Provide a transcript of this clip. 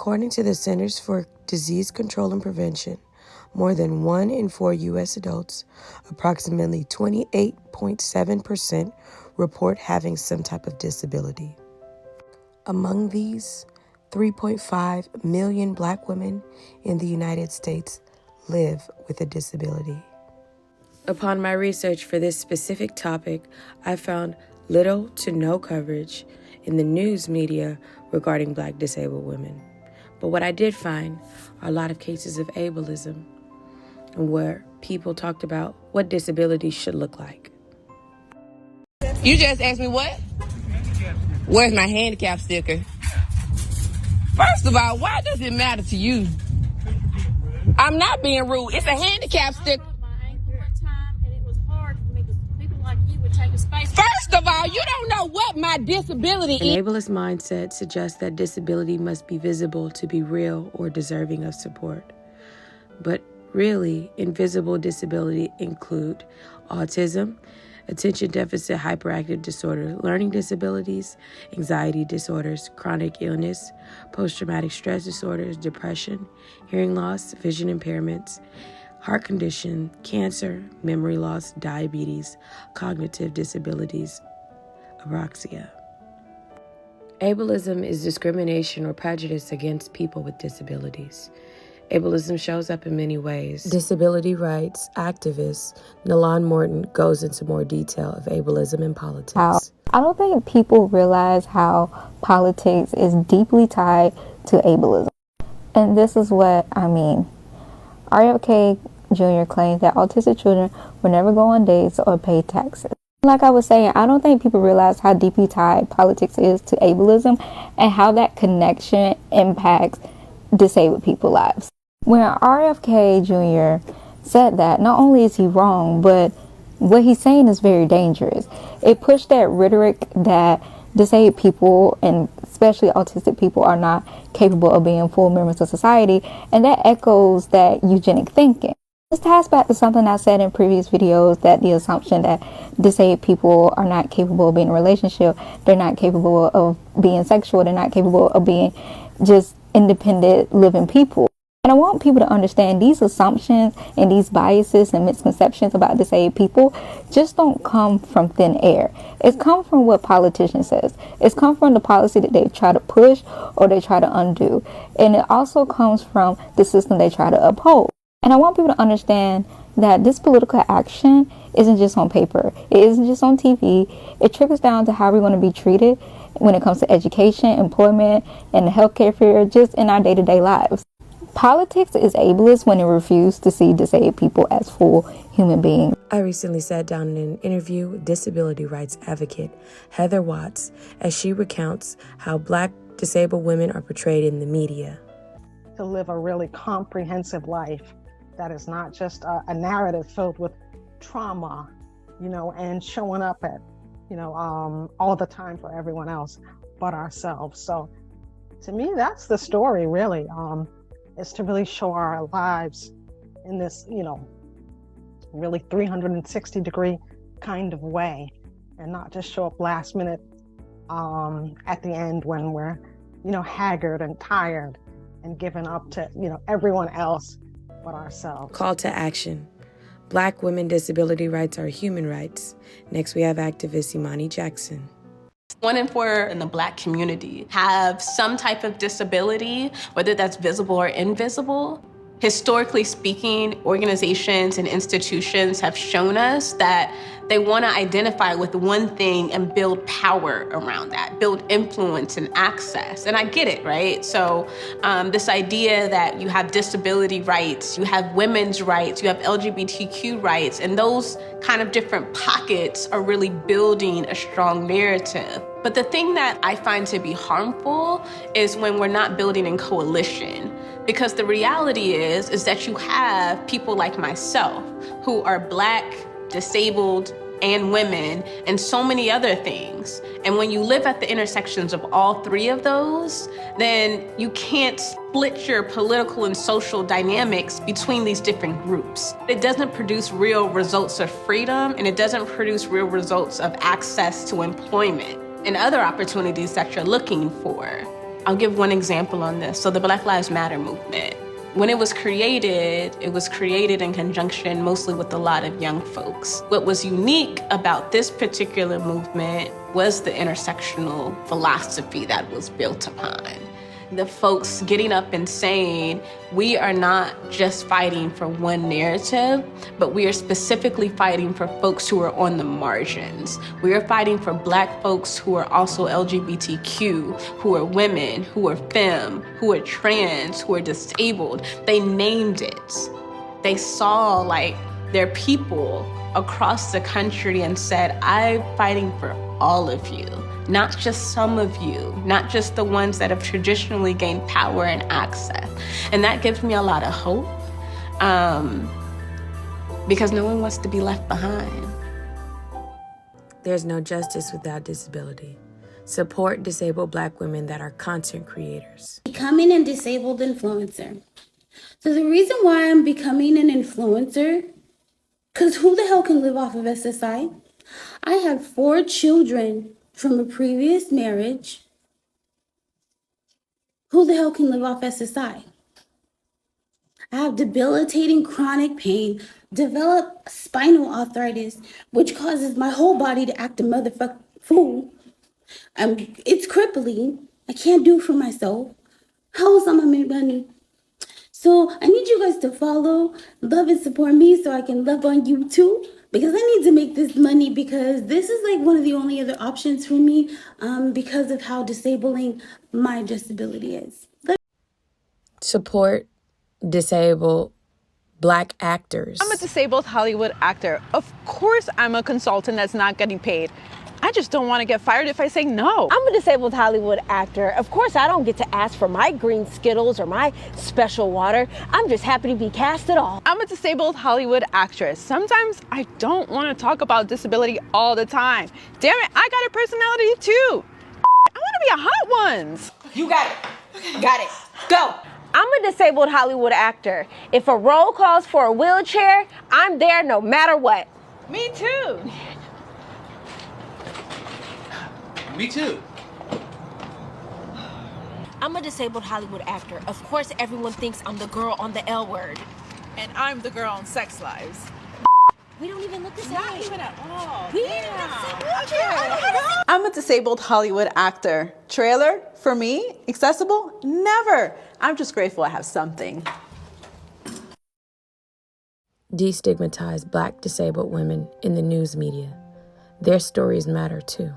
According to the Centers for Disease Control and Prevention, more than 1 in 4 U.S. adults, approximately 28.7%, report having some type of disability. Among these, 3.5 million Black women in the United States live with a disability. Upon my research for this specific topic, I found little to no coverage in the news media regarding Black disabled women. But what I did find are a lot of cases of ableism, where people talked about what disability should look like. You just asked me what? Where's my handicap sticker? First of all, why does it matter to you? I'm not being rude. It's a handicap sticker. First of all, you don't know what my disability is. An ableist mindset suggests that disability must be visible to be real or deserving of support. But really, invisible disability include autism, attention deficit hyperactive disorder, learning disabilities, anxiety disorders, chronic illness, post-traumatic stress disorders, depression, hearing loss, vision impairments, heart condition, cancer, memory loss, diabetes, cognitive disabilities, apraxia. Ableism is discrimination or prejudice against people with disabilities. Ableism shows up in many ways. Disability rights activist Nalan Morton goes into more detail of ableism in politics. I don't think people realize how politics is deeply tied to ableism. And this is what I mean. RFK Jr. claims that autistic children will never go on dates or pay taxes. Like I was saying, I don't think people realize how deeply tied politics is to ableism and how that connection impacts disabled people's lives. When RFK Jr. said that, not only is he wrong, but what he's saying is very dangerous. It pushed that rhetoric that disabled people, and especially autistic people, are not capable of being full members of society, and that echoes that eugenic thinking. This ties back to something I said in previous videos, that the assumption that disabled people are not capable of being in a relationship, they're not capable of being sexual, they're not capable of being just independent living people. And I want people to understand these assumptions and these biases and misconceptions about disabled people just don't come from thin air. It's come from what politicians says. It's come from the policy that they try to push or they try to undo. And it also comes from the system they try to uphold. And I want people to understand that this political action isn't just on paper. It isn't just on TV. It trickles down to how we're going to be treated when it comes to education, employment, and the healthcare field, just in our day-to-day lives. Politics is ableist when it refuses to see disabled people as full human beings. I recently sat down in an interview with disability rights advocate Heather Watts as she recounts how Black disabled women are portrayed in the media. To live a really comprehensive life that is not just a narrative filled with trauma, and showing up at, all the time for everyone else but ourselves. So to me, that's the story, really. Is to really show our lives in this, really 360-degree kind of way, and not just show up last minute at the end when we're, haggard and tired and given up to, everyone else but ourselves. Call to action. Black women disability rights are human rights. Next, we have activist Imani Jackson. 1 in 4 in the Black community have some type of disability, whether that's visible or invisible. Historically speaking, organizations and institutions have shown us that they want to identify with one thing and build power around that, build influence and access. And I get it, right? So this idea that you have disability rights, you have women's rights, you have LGBTQ rights, and those kind of different pockets are really building a strong narrative. But the thing that I find to be harmful is when we're not building in coalition. Because the reality is that you have people like myself who are Black, disabled, and women, and so many other things. And when you live at the intersections of all 3 of those, then you can't split your political and social dynamics between these different groups. It doesn't produce real results of freedom, and it doesn't produce real results of access to employment and other opportunities that you're looking for. I'll give one example on this. So the Black Lives Matter movement. When it was created in conjunction mostly with a lot of young folks. What was unique about this particular movement was the intersectional philosophy that was built upon. The folks getting up and saying, we are not just fighting for one narrative, but we are specifically fighting for folks who are on the margins. We are fighting for Black folks who are also LGBTQ, who are women, who are femme, who are trans, who are disabled. They named it. They saw like their people across the country and said, I'm fighting for all of you. Not just some of you, not just the ones that have traditionally gained power and access. And that gives me a lot of hope because no one wants to be left behind. There's no justice without disability. Support disabled Black women that are content creators. Becoming a disabled influencer. So the reason why I'm becoming an influencer, because who the hell can live off of SSI? I have 4 children from a previous marriage. Who the hell can live off SSI? I have debilitating chronic pain, developed spinal arthritis, which causes my whole body to act a motherfucking fool. It's crippling. I can't do for myself. How else am I make money? So I need you guys to follow, love, and support me so I can love on you too. Because I need to make this money because this is like one of the only other options for me because of how disabling my disability is. Support disabled Black actors. I'm a disabled Hollywood actor. Of course I'm a consultant that's not getting paid. I just don't want to get fired if I say no. I'm a disabled Hollywood actor. Of course, I don't get to ask for my green Skittles or my special water. I'm just happy to be cast at all. I'm a disabled Hollywood actress. Sometimes I don't want to talk about disability all the time. Damn it, I got a personality too. I want to be a Hot Ones. You got it. Got it. Go. I'm a disabled Hollywood actor. If a role calls for a wheelchair, I'm there no matter what. Me too. Me too. I'm a disabled Hollywood actor. Of course, everyone thinks I'm the girl on the L Word. And I'm the girl on Sex Lives. We don't even look the same. Not even at all. We didn't even have the same wheelchair. I'm a disabled Hollywood actor. Trailer, for me, accessible? Never. I'm just grateful I have something. Destigmatize Black disabled women in the news media. Their stories matter too.